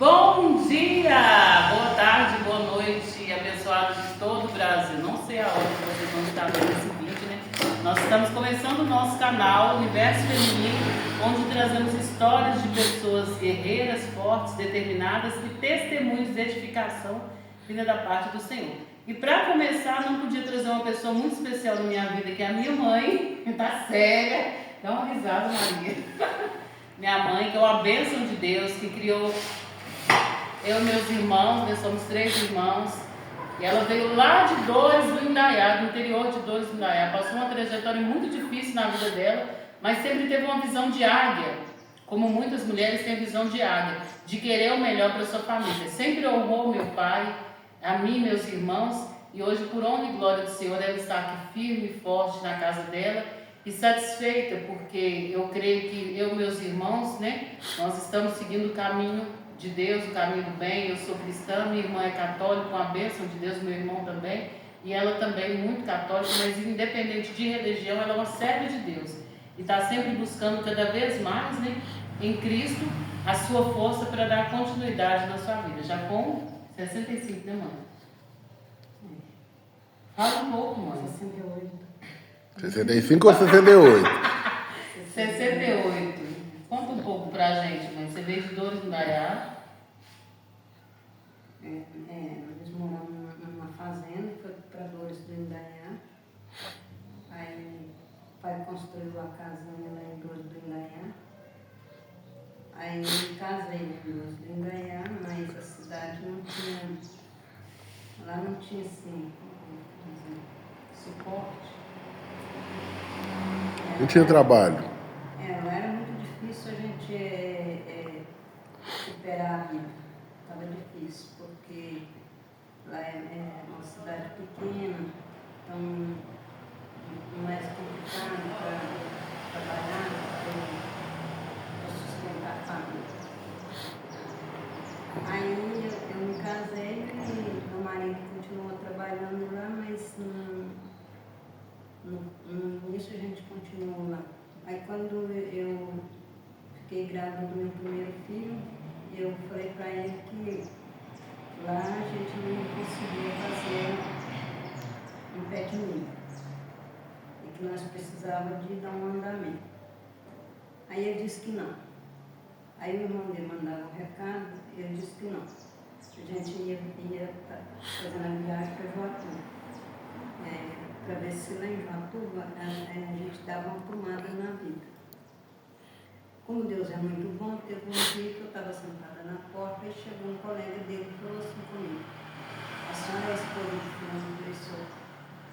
Bom dia, boa tarde, boa noite, abençoados de todo o Brasil. Não sei a hora que vocês vão estar vendo esse vídeo, né? Nós estamos começando o nosso canal Universo Feminino, onde trazemos histórias de pessoas guerreiras, fortes, determinadas e testemunhos de edificação vinda da parte do Senhor. E para começar, não podia trazer uma pessoa muito especial na minha vida, que é a minha mãe, que está séria. Dá uma risada, Maria. Minha mãe, que é uma bênção de Deus, que criou eu e meus irmãos, nós somos 3 irmãos, e ela veio lá de Dores do Indaiá, do interior de Dores do Indaiá, passou uma trajetória muito difícil na vida dela, mas sempre teve uma visão de águia, como muitas mulheres têm visão de águia, de querer o melhor para a sua família. Sempre honrou meu pai, a mim e meus irmãos, e hoje, por honra e glória do Senhor, ela está aqui firme e forte na casa dela, e satisfeita, porque eu creio que eu e meus irmãos, né, nós estamos seguindo o caminho de Deus, o caminho do bem. Eu sou cristã, minha irmã é católica, com a bênção de Deus, meu irmão também, e ela também muito católica, mas independente de religião, ela é uma serva de Deus, e está sempre buscando cada vez mais, né, em Cristo, a sua força para dar continuidade na sua vida, já com 65, né, mãe? Fala um pouco, mãe. 68. 65 ou 68? 68. Conta um pouco pra gente, mãe. Você veio de Dores do Indaiá. Nós moramos numa fazenda, foi para Dores do Indaiá. Aí o pai construiu a casinha lá em Dores do Indaiá. Aí eu me casei em Dores do Indaiá, mas a cidade não tinha, lá não tinha assim, suporte. Não tinha trabalho. Lá era muito difícil a gente superar a vida. Estava difícil, porque lá é uma cidade pequena, então não é complicado para trabalhar, para sustentar a família. Aí eu me casei e meu marido continuou trabalhando lá, mas no início a gente continuou lá. Aí quando eu fiquei grávida do meu primeiro filho, eu falei para ele que lá a gente não conseguia fazer um pé de milho e que nós precisávamos de dar um andamento. Aí ele disse que não. Aí o irmão dele mandava um recado e ele disse que não. A gente ia fazendo a viagem para Joatuba. Para ver se lá em Joatuba a gente dava uma tomada na vida. Como Deus é muito bom, teve um dia que eu estava sentada na porta e chegou um colega dele e falou assim comigo: a senhora é a esposa de fulano de pessoa.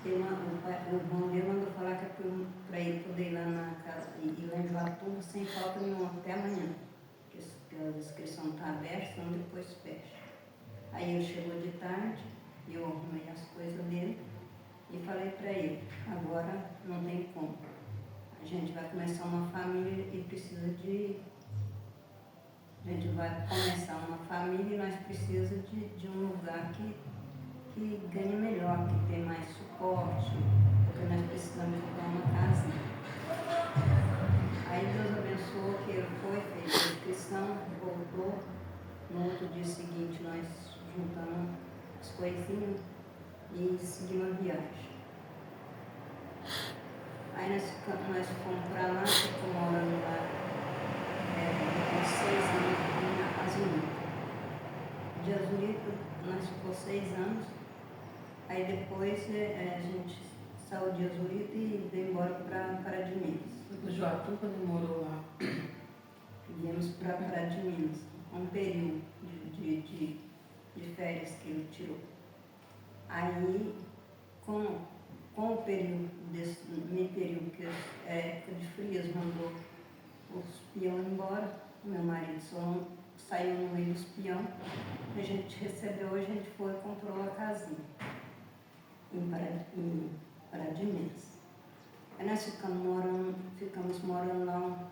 O irmão dele mandou falar que é para ele poder ir lá na casa e lá em Joatuba sem falta nenhuma até amanhã, porque a inscrição está aberta, senão depois fecha. Aí ele chegou de tarde e eu arrumei as coisas dele e falei para ele: agora não tem como. A gente vai começar uma família e precisa de... A gente vai começar uma família e nós precisamos de um lugar que ganhe melhor, que tenha mais suporte, porque nós precisamos de uma casa. Aí Deus abençoou que ele foi, fez a inscrição, voltou. No outro dia seguinte nós juntamos as coisinhas e seguimos a viagem. Aí nós fomos para lá, ficamos morando lá uns 6 anos na Azulita. De Azulita nós ficamos 6 anos, aí depois a gente saiu de Azulita e veio embora para de Minas. O Joatuba morou lá. Viemos para de Minas, um período de férias que ele tirou. Aí, com o período meio período que é época de frias, mandou os peões embora. Meu marido só saiu no meio dos peões. A gente recebeu, a gente foi e comprou a casinha em Pará de Minas. Aí nós ficamos morando lá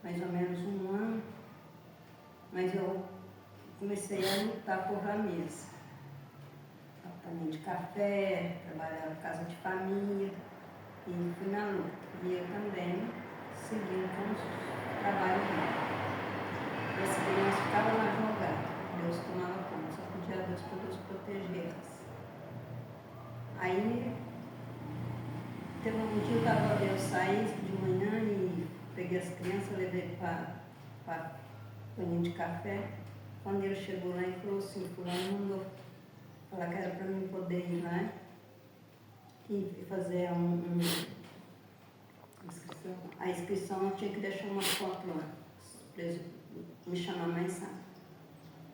mais ou menos 1 ano, mas eu comecei a lutar por rameza. Também de café, trabalhava em casa de família e fui na luta. E eu também segui com os trabalhos dele. As crianças ficavam lá jogadas. saí de manhã e peguei as crianças, levei para paninho de café. Quando ele chegou lá, ele falou assim, fulano mandou falar que era para mim poder ir lá e fazer a inscrição, eu tinha que deixar uma foto lá, para eles me chamar mais sábado.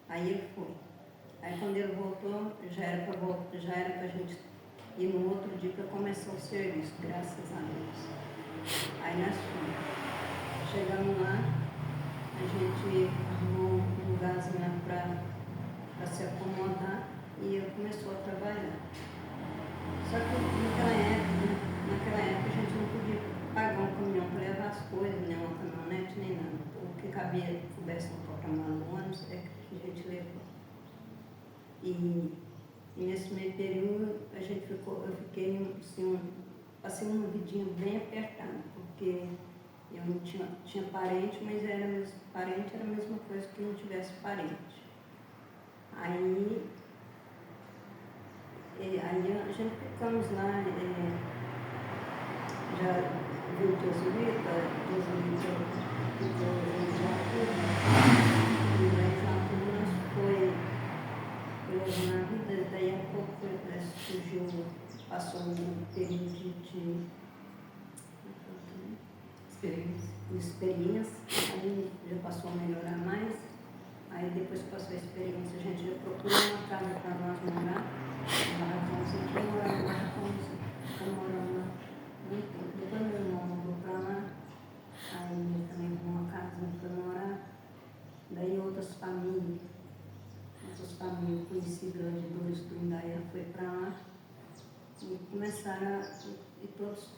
Aí ele foi. Aí quando ele voltou, já era para a gente ir no outro dia para começar o serviço, graças a Deus. Aí nós fomos. Chegamos lá, a gente arrumou um lugarzinho lá para se acomodar e ele começou a trabalhar. Só que naquela época a gente não podia pagar um caminhão para levar as coisas, nem uma caminhonete, nem nada. O que cabia, coubesse no porta-malas do ônibus, é que a gente levou. E nesse meio período eu fiquei assim, passei uma vidinha bem apertada, porque eu não tinha parente, mas parente era a mesma coisa que não tivesse parente. Aí a gente ficamos lá, já viu Josuíta ficou em Joaquim, e lá em Joaquim nós foi na vida, daí a pouco surgiu, passou um período de experiência, aí já passou a melhorar mais, aí depois que passou a experiência a gente já procurou uma casa para nós morar, ficamos morando lá muito tempo. Depois meu irmão mudou para lá, aí ele também com uma casa para morar, daí outras famílias conhecidas lá de Dores do Indaiá foi para lá e começaram e todos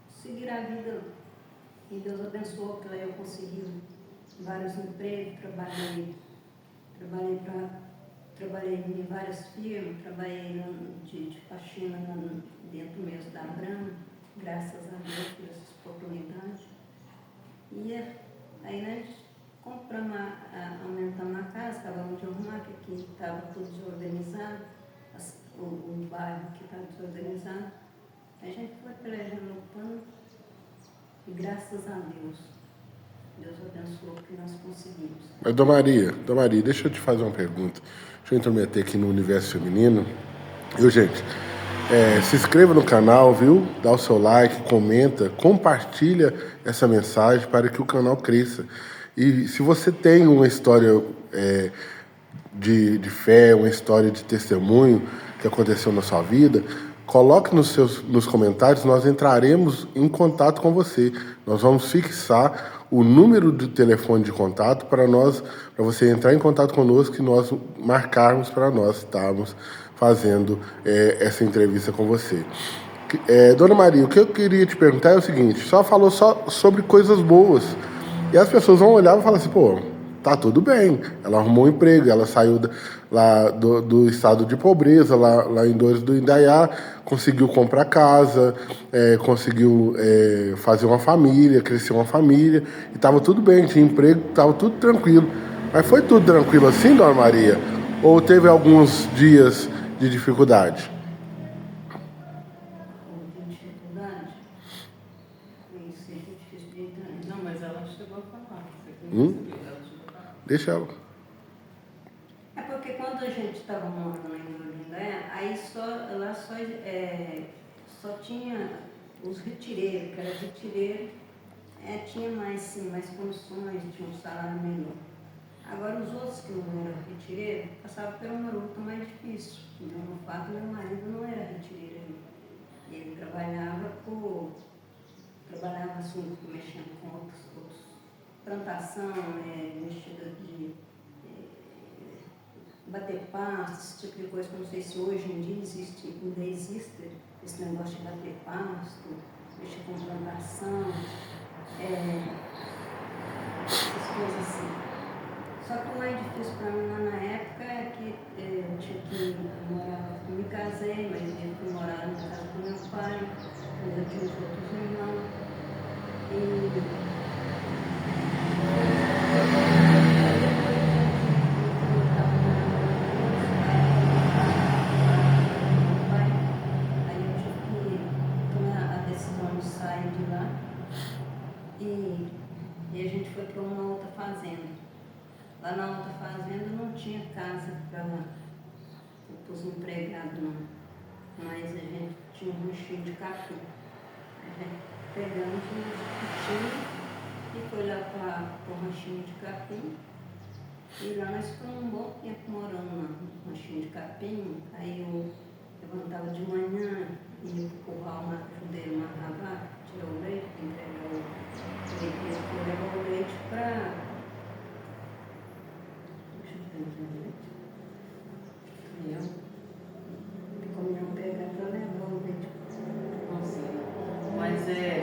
seguir a vida. E Deus abençoou que lá eu consegui vários empregos, trabalhei em várias firmas, trabalhei de faxina dentro mesmo da Brama, graças a Deus por essas oportunidades. E aí nós compramos, aumentamos a casa, acabamos de arrumar, que aqui estava tudo desorganizado, o bairro que estava desorganizado. A gente foi pelejando o pano e graças a Deus abençoou que nós conseguimos. Mas, Dona Maria, deixa eu te fazer uma pergunta. Deixa eu intrometer aqui no universo feminino. Gente, se inscreva no canal, viu? Dá o seu like, comenta, compartilha essa mensagem para que o canal cresça. E se você tem uma história de fé, uma história de testemunho que aconteceu na sua vida, coloque nos comentários, nós entraremos em contato com você. Nós vamos fixar o número de telefone de contato para você entrar em contato conosco e nós marcarmos para nós estarmos fazendo essa entrevista com você. Dona Maria, o que eu queria te perguntar é o seguinte, só falou sobre coisas boas. E as pessoas vão olhar e falar assim, pô, tá tudo bem. Ela arrumou um emprego, ela saiu lá do estado de pobreza, lá em Dores do Indaiá, conseguiu comprar casa, conseguiu fazer uma família, crescer uma família, e estava tudo bem, tinha emprego, estava tudo tranquilo. Mas foi tudo tranquilo assim, Dona Maria? Ou teve alguns dias de dificuldade? Não, mas ela chegou a falar. Deixa ela. É porque quando a gente estava morando em Indaiá, aí lá só tinha os retireiros, que era retireiro, tinha mais condições, tinha um salário melhor. Agora os outros que não eram retireiros passavam por uma luta mais difícil. Então, no fato, meu marido não era retireiro ainda. Ele trabalhava assim, mexendo com outros plantação, mexida de bater pasto, esse tipo de coisa, que eu não sei se hoje em dia ainda existe esse negócio de bater pasto, mexer com plantação, essas coisas assim. Só que o mais difícil para mim lá na época é que eu tinha que morar, eu me casei, mas eu fui morar na casa do meu pai, mas eu tinha os outros irmãos. Aí eu tive que tomar a decisão de sair de lá. lá na outra fazenda não tinha casa para os empregados, não. Mas a gente tinha um ranchinho de capim. A gente pegamos uns putinhos e foi lá para o ranchinho de capim. E lá nós ficamos um bom tempo morando no ranchinho de capim. Aí eu levantava de manhã, ia para o curral, ajudei a matar a vaca, tirar o leite, entregar o leite, eu levava o leite para... Deixa eu ver aqui o leite. E eu, como pegar para levar o leite. Nossa, mas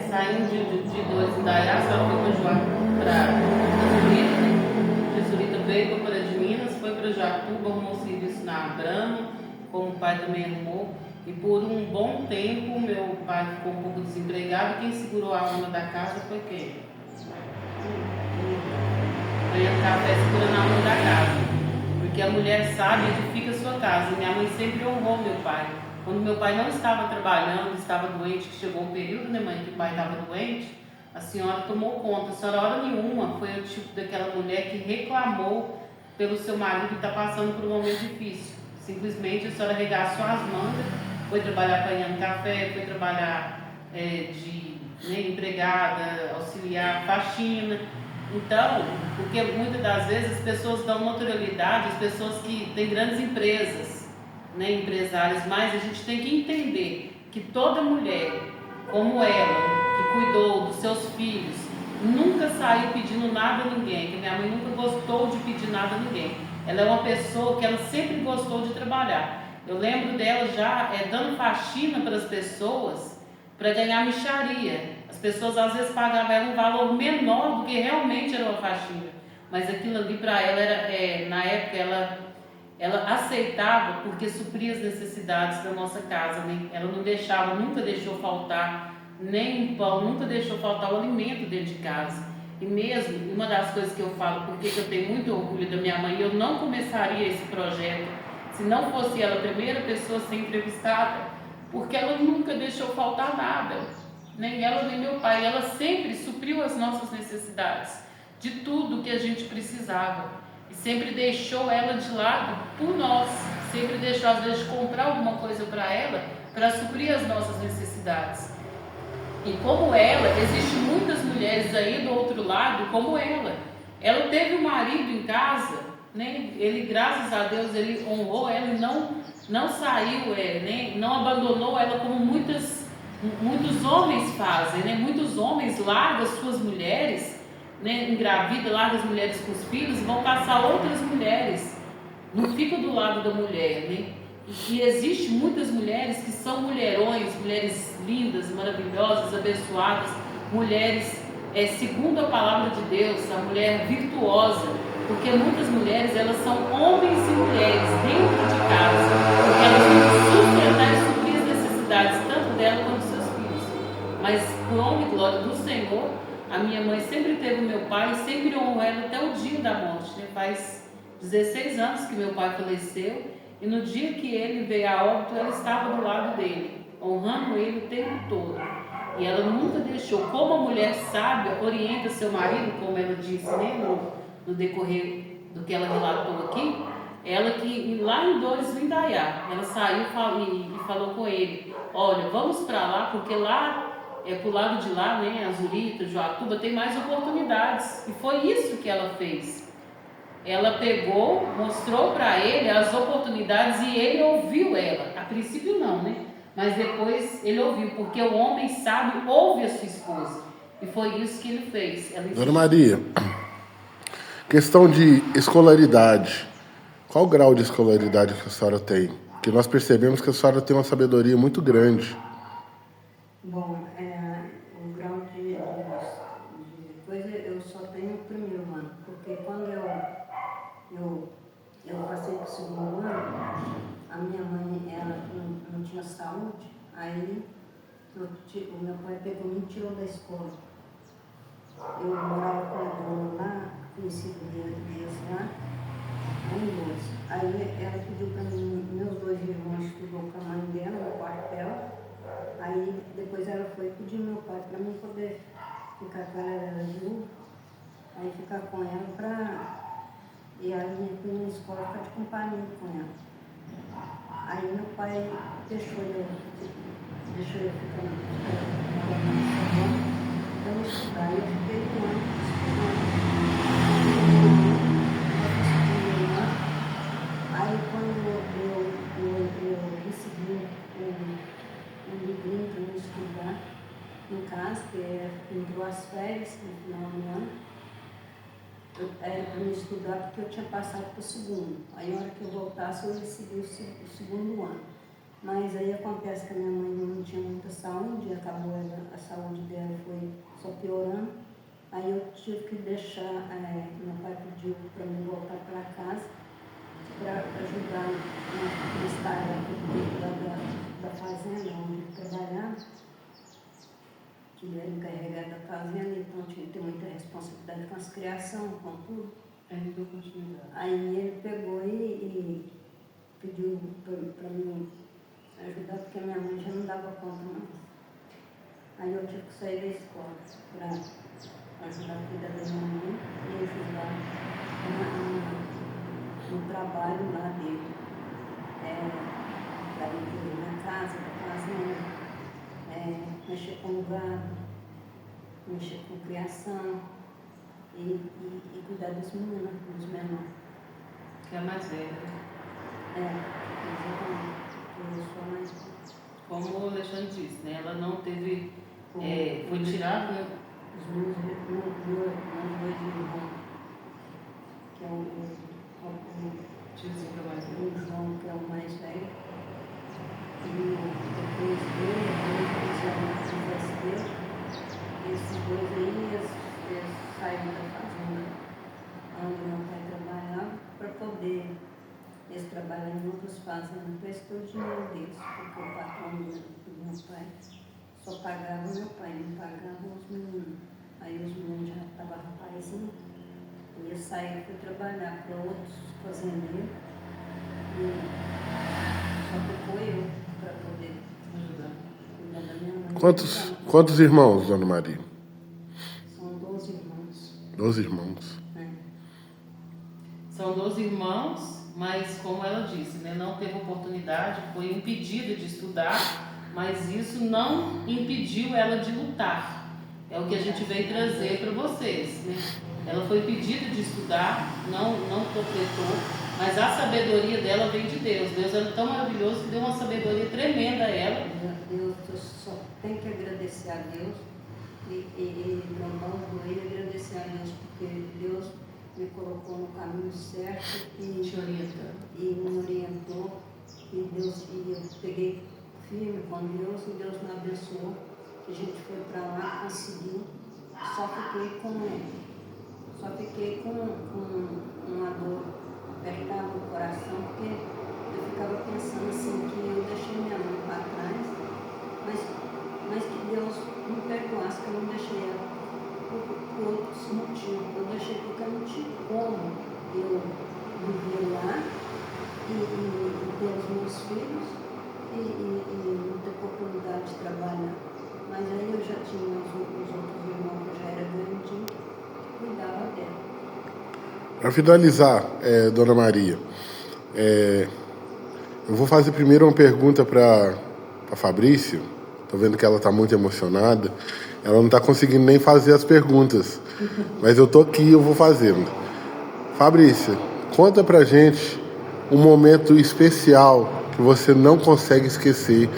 saindo de dois Indaiá, a senhora foi para Jesurita, né? Jesurita veio para Pará de Minas, foi para Jatuba, arrumou serviço na Abramo, como o pai também arrumou. E por um bom tempo, meu pai ficou um pouco desempregado. Quem segurou a onda da casa foi quem? Ganhando café segurando a onda da casa. Porque a mulher sábia edifica a sua casa. Minha mãe sempre honrou meu pai. Quando meu pai não estava trabalhando, estava doente, que chegou um período, né, mãe, que o pai estava doente, a senhora tomou conta. A senhora, hora nenhuma, foi o tipo daquela mulher que reclamou pelo seu marido que está passando por um momento difícil. Simplesmente a senhora regaçou as mangas, foi trabalhar apanhando café, foi trabalhar empregada, auxiliar, faxina. Então, porque muitas das vezes as pessoas dão notoriedade, as pessoas que têm grandes empresas, né, empresários, mas a gente tem que entender que toda mulher, como ela, que cuidou dos seus filhos, nunca saiu pedindo nada a ninguém, que minha mãe nunca gostou de pedir nada a ninguém. Ela é uma pessoa que ela sempre gostou de trabalhar. Eu lembro dela já dando faxina para as pessoas para ganhar mixaria. As pessoas às vezes pagavam ela um valor menor do que realmente era uma faxina. Mas aquilo ali para ela era, na época, ela aceitava porque supria as necessidades da nossa casa, né? Ela não deixava, nunca deixou faltar nem um pão, nunca deixou faltar o alimento dentro de casa. E mesmo, uma das coisas que eu falo, porque eu tenho muito orgulho da minha mãe, eu não começaria esse projeto se não fosse ela a primeira pessoa a ser entrevistada, porque ela nunca deixou faltar nada, nem ela nem meu pai. Ela sempre supriu as nossas necessidades, de tudo que a gente precisava, e sempre deixou ela de lado por nós, sempre deixou às vezes de comprar alguma coisa para ela, para suprir as nossas necessidades. E como ela, existem muitas mulheres aí do outro lado como ela. Ela teve um marido em casa, né? Ele, graças a Deus, ele honrou ela e não saiu, né? Não abandonou ela como muitos homens fazem, né? Muitos homens largam suas mulheres, né? Engravidam, largam as mulheres com os filhos e vão caçar outras mulheres. Não fica do lado da mulher, né? E existem muitas mulheres que são mulherões, mulheres lindas, maravilhosas, abençoadas, mulheres segundo a palavra de Deus, a mulher virtuosa, porque muitas mulheres, elas são homens e mulheres dentro de casa, porque elas têm que sustentar e suprir as necessidades tanto dela quanto dos seus filhos. Mas por honra e glória do Senhor, a minha mãe sempre teve o meu pai e sempre honrou ela até o dia da morte, né? Faz 16 anos que meu pai faleceu. E no dia que ele veio a óbito, ela estava do lado dele, honrando ele o tempo todo. E ela nunca deixou, como a mulher sábia orienta seu marido, como ela disse, né, no decorrer do que ela relatou aqui, ela que lá em Dores do Indaiá, ela saiu e falou com ele: olha, vamos para lá, porque lá, pro lado de lá, né, Azurita, Joatuba, tem mais oportunidades. E foi isso que ela fez. Ela pegou, mostrou para ele as oportunidades e ele ouviu ela. A princípio não, né? Mas depois ele ouviu, porque o homem sábio ouve a sua esposa. E foi isso que ele fez. Dona Maria, questão de escolaridade. Qual o grau de escolaridade que a senhora tem? Porque nós percebemos que a senhora tem uma sabedoria muito grande. Bom, o grau de coisa eu só tenho o primeiro ano, porque quando eu passei para o segundo ano, a minha mãe ela não tinha saúde, aí o meu pai pegou e me tirou da escola. Eu morava com a dona lá, conheci dias lá, aí ela pediu para mim, meus 2 irmãos estudou com a mãe dela, no quartel, aí depois ela foi pedir meu pai para mim poder ficar com ela, ela era viúva, aí ficar com ela para... E aí eu fui na escola ficar de companhia com ela. Aí meu pai deixou eu ficar no salão para estudar. Eu fiquei um ano estudando. Aí quando eu recebi um livrinho para eu estudar em casa, que entrou as férias no final do ano, era para me estudar porque eu tinha passado para o segundo. Aí na hora que eu voltasse eu recebi o segundo ano. Mas aí acontece que a minha mãe não tinha muita saúde, acabou a saúde dela foi só piorando. Aí eu tive que deixar, meu pai pediu para mim voltar para casa para ajudar na estágio da fazenda onde ele trabalhava, que ele era encarregado da fazenda, então tinha que ter muita responsabilidade com as criações, com tudo. Ele deu continuidade. Aí ele pegou e pediu para mim ajudar, porque minha mãe já não dava conta mais. Aí eu tive que sair da escola para ajudar a cuidar da minha mãe e ajudar no trabalho lá dele. Da casa, da fazenda, mexer com o gado, mexer com criação e cuidar dos meninos, dos menores. Que é a mais velha. Exatamente. Eu sou a mais velha. Como o Alexandre disse, né? Ela não teve. Foi tirada, né? Os meus dois irmãos, que é o Tiozinho que é mais velho. o João, que é o mais velho, e depois dele, depois a filha dele, esses dois aí, eles saíram da fazenda onde meu pai trabalhava para poder, eles trabalham em outras fazendas, para esse todo o dinheiro deles, porque o patrão do meu pai só pagava o meu pai, não pagava os meninos. Aí os meninos já estavam rapazinhos, e eles saíram para trabalhar para outros fazendeiros. E só ficou eu para poder ajudar cuidar da minha mãe. Quantos irmãos, Dona Maria? São 12 irmãos. 12 irmãos. São 12 irmãos, mas como ela disse, né, não teve oportunidade, foi impedida de estudar, mas isso não impediu ela de lutar. É o que a gente veio trazer para vocês, né? Ela foi impedida de estudar, não completou, mas a sabedoria dela vem de Deus. Deus é tão maravilhoso que deu uma sabedoria tremenda a ela. Eu só tenho que agradecer a Deus e louvar o joelho e agradecer a Deus, porque Deus me colocou no caminho certo e me orientou. E eu peguei firme com Deus e Deus me abençoou. A gente foi para lá, conseguiu. Só fiquei com uma dor apertada no coração, porque eu ficava pensando assim, que eu deixei minha mãe para trás, mas que Deus me perdoasse, que eu não deixei ela por outros motivos. Eu deixei porque eu não tinha como eu viver lá e ter os meus filhos e não ter oportunidade de trabalhar. Mas aí eu já tinha os outros irmãos, que já era grandinho, que cuidava dela. Para finalizar, Dona Maria, eu vou fazer primeiro uma pergunta para a Fabrícia. Estou vendo que ela está muito emocionada. Ela não está conseguindo nem fazer as perguntas, mas eu estou aqui e eu vou fazendo. Fabrícia, conta pra gente um momento especial que você não consegue esquecer,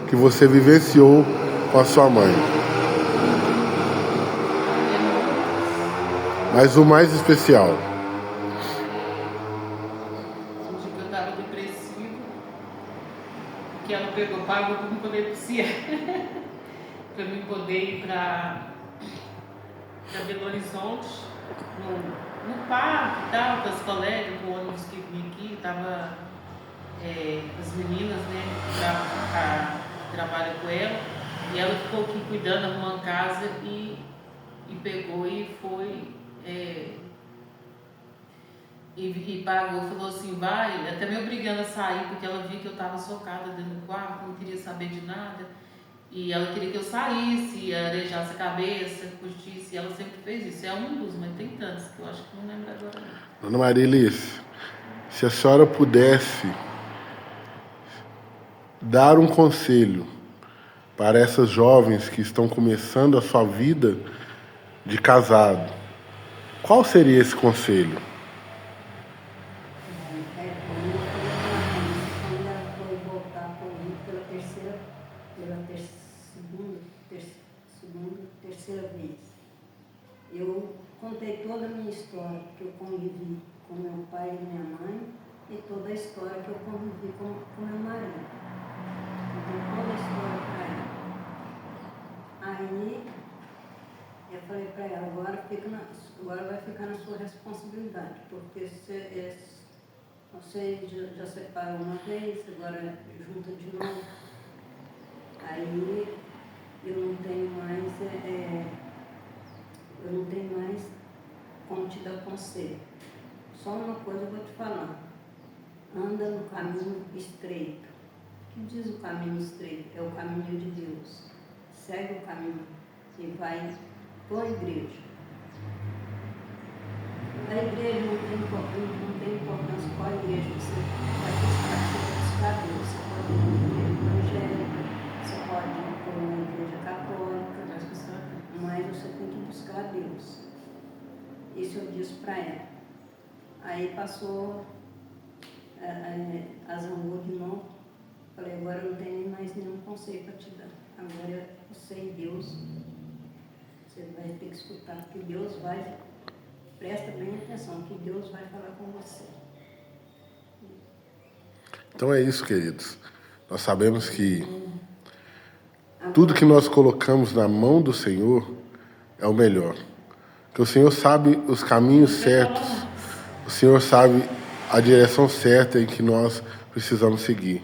que você vivenciou com a sua mãe. Mas o mais especial. Um dia que eu estava depressiva, que ela pagou para me poder passear, para mim poder ir para Belo Horizonte, no parque e tal, com as colegas, com o ônibus que vinha aqui, estava as meninas, né, que trabalham com ela, e ela ficou aqui cuidando, arrumando casa e pegou e foi. E pagou, falou assim, até me obrigando a sair, porque ela via que eu estava socada dentro do quarto, não queria saber de nada. E ela queria que eu saísse, arejasse a cabeça, curtisse, e ela sempre fez isso. É um dos, mas tem tantos que eu acho que não lembro agora. Não. Dona Marilis, se a senhora pudesse dar um conselho para essas jovens que estão começando a sua vida de casado, qual seria esse conselho? Quando ela foi voltar para mim terceira vez, eu contei toda a minha história, que eu convivi com meu pai e minha mãe, e toda a história que eu convivi com meu marido. Contei toda a história para ela. Aí eu falei para ela, agora vai ficar na sua responsabilidade, porque você já separou uma vez, agora junta de novo. Aí eu não tenho mais como te dar conselho. Só uma coisa eu vou te falar. Anda no caminho estreito. O que diz o caminho estreito? É o caminho de Deus. Segue o caminho e vai para a igreja. A igreja não tem importância qual igreja você vai buscar Deus. Você pode ir na igreja evangélica, você pode ir na igreja católica, mas você tem que buscar Deus. Isso eu disse para ela. Aí passou, azangou de novo. Falei, agora eu não tenho mais nenhum conselho para te dar. Agora você e Deus, você vai ter que escutar, porque Deus vai, presta bem atenção, que Deus vai falar com você. Então é isso, queridos. Nós sabemos que tudo que nós colocamos na mão do Senhor é o melhor. Que o Senhor sabe os caminhos certos, o Senhor sabe a direção certa em que nós precisamos seguir.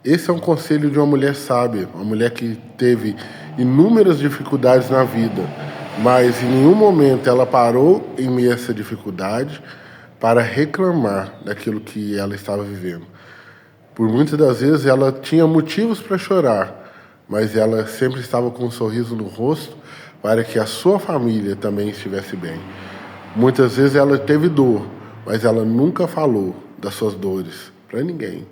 Esse é um conselho de uma mulher sábia, uma mulher que teve inúmeras dificuldades na vida, mas em nenhum momento ela parou em meio a essa dificuldade para reclamar daquilo que ela estava vivendo. Por muitas das vezes ela tinha motivos para chorar, mas ela sempre estava com um sorriso no rosto para que a sua família também estivesse bem. Muitas vezes ela teve dor, mas ela nunca falou das suas dores para ninguém.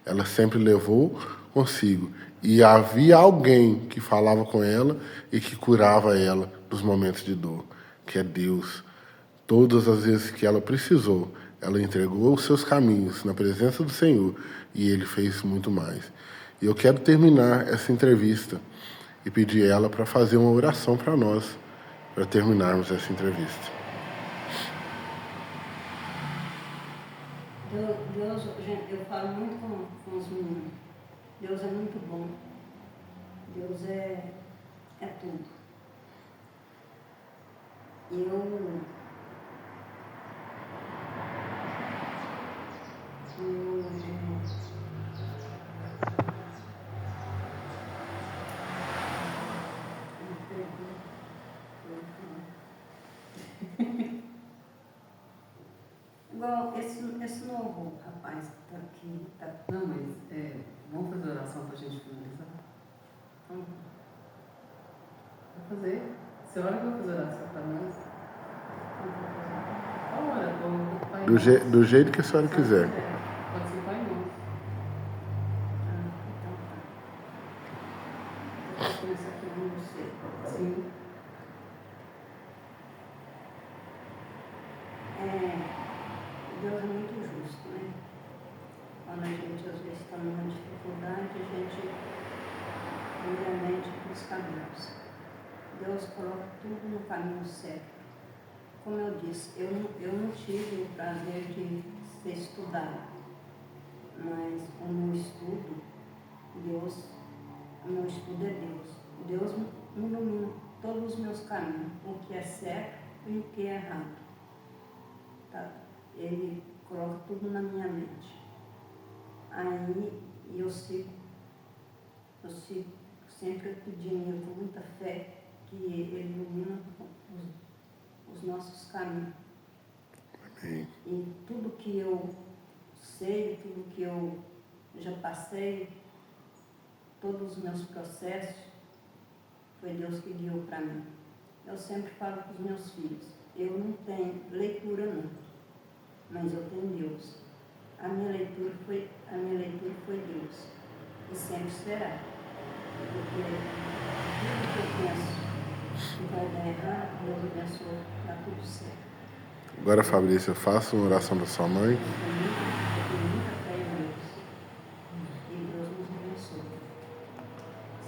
Ela sempre levou consigo. E havia alguém que falava com ela e que curava ela nos momentos de dor, que é Deus. Todas as vezes que ela precisou, ela entregou os seus caminhos na presença do Senhor e Ele fez muito mais. E eu quero terminar essa entrevista e pedir ela para fazer uma oração para nós, para terminarmos essa entrevista. Deus, gente, eu falo muito com os meninos. Deus é muito bom. Deus é tudo. Igual esse novo rapaz que está aqui. Não, mas vamos fazer oração para a gente finalizar? Vou fazer. Se hora que eu vou fazer oração para nós. Pai. Do jeito que a senhora quiser. Pode ser Pai Nosso. Então tá. Vou começar aqui com você. Sim. Deus é muito justo, né? Quando a gente às vezes está numa dificuldade, a gente primeiramente busca Deus. Deus coloca tudo no caminho certo. Como eu disse, eu não tive o prazer de ser estudado, mas o meu estudo é Deus. Deus me ilumina todos os meus caminhos, o que é certo e o que é errado. Tá? Ele coloca tudo na minha mente. Aí eu sigo sempre pedindo com muita fé que Ele ilumina os nossos caminhos. Amém. E tudo que eu sei, tudo que eu já passei, todos os meus processos, foi Deus que guiou para mim. Eu sempre falo para os meus filhos, eu não tenho leitura não, mas eu tenho Deus. A minha leitura foi Deus, e sempre será. Porque tudo que eu penso que vai dar errado, Deus abençoe, está tudo certo. Agora, Fabrícia, faça uma oração da sua mãe. Eu tenho muita fé em Deus. E Deus nos abençoe.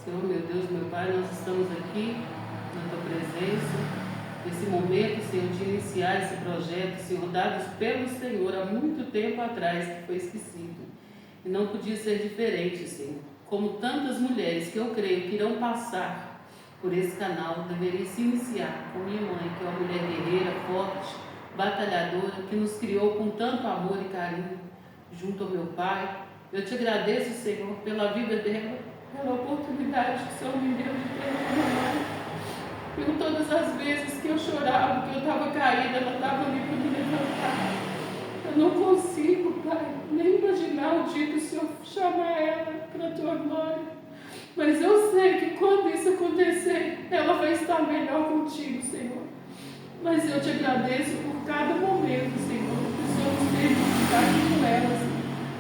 Senhor, meu Deus, meu Pai, nós estamos aqui na Tua presença, nesse momento, Senhor, de iniciar esse projeto, Senhor, dados pelo Senhor há muito tempo atrás, que foi esquecido. E não podia ser diferente, Senhor. Como tantas mulheres que eu creio que irão passar por esse canal, deveria se iniciar com minha mãe, que é uma mulher guerreira, forte, batalhadora, que nos criou com tanto amor e carinho, junto ao meu Pai. Eu te agradeço, Senhor, pela vida dela, pela oportunidade que o Senhor me deu de ter uma mãe. Por todas as vezes que eu chorava, que eu estava caída, ela estava ali para me levantar. Eu não consigo, Pai, nem imaginar o dia que o Senhor chamar ela para a Tua glória. Mas eu sei que quando isso acontecer, ela vai estar melhor contigo, Senhor. Mas eu te agradeço por cada momento, Senhor, que o Senhor nos permite estar aqui com ela, Senhor.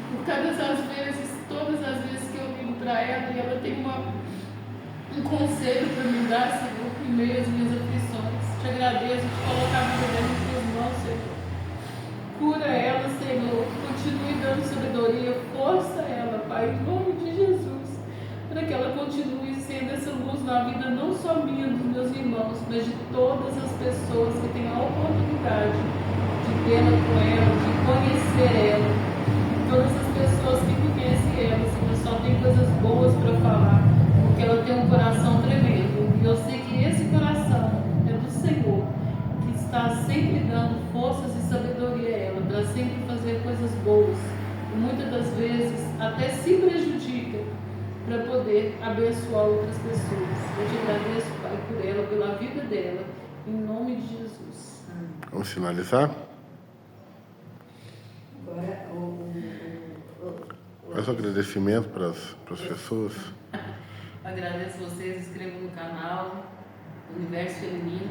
Por todas as vezes que eu ligo para ela e ela tem um conselho para me dar, Senhor, em meio às minhas aflições. Te agradeço, te colocar a vida dela em Tuas mãos, Senhor. Cura ela, Senhor. Continue dando sabedoria, força ela, Pai, em nome de Jesus, para que ela continue sendo essa luz na vida não só minha, dos meus irmãos, mas de todas as pessoas que têm a oportunidade de tê-la com ela, de conhecer ela. Todas as pessoas que conhecem ela, Senhor, só tem coisas boas para falar, porque ela tem um coração tremendo. E eu sei que esse coração é do Senhor, que está sempre dando forças e sabedoria a ela, para sempre fazer coisas boas. E muitas das vezes até se prejudica para poder abençoar outras pessoas. Eu te agradeço, Pai, por ela, pela vida dela, em nome de Jesus. Vamos finalizar? Agora, Faz um agradecimento para as pessoas. Agradeço vocês, inscrevam no canal Universo Feminino.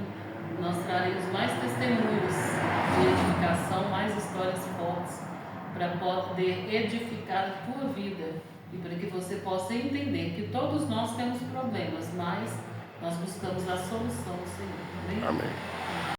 Nós traremos mais testemunhos de edificação, mais histórias fortes, para poder edificar a tua vida e para que você possa entender que todos nós temos problemas, mas nós buscamos a solução do Senhor. Amém? Amém.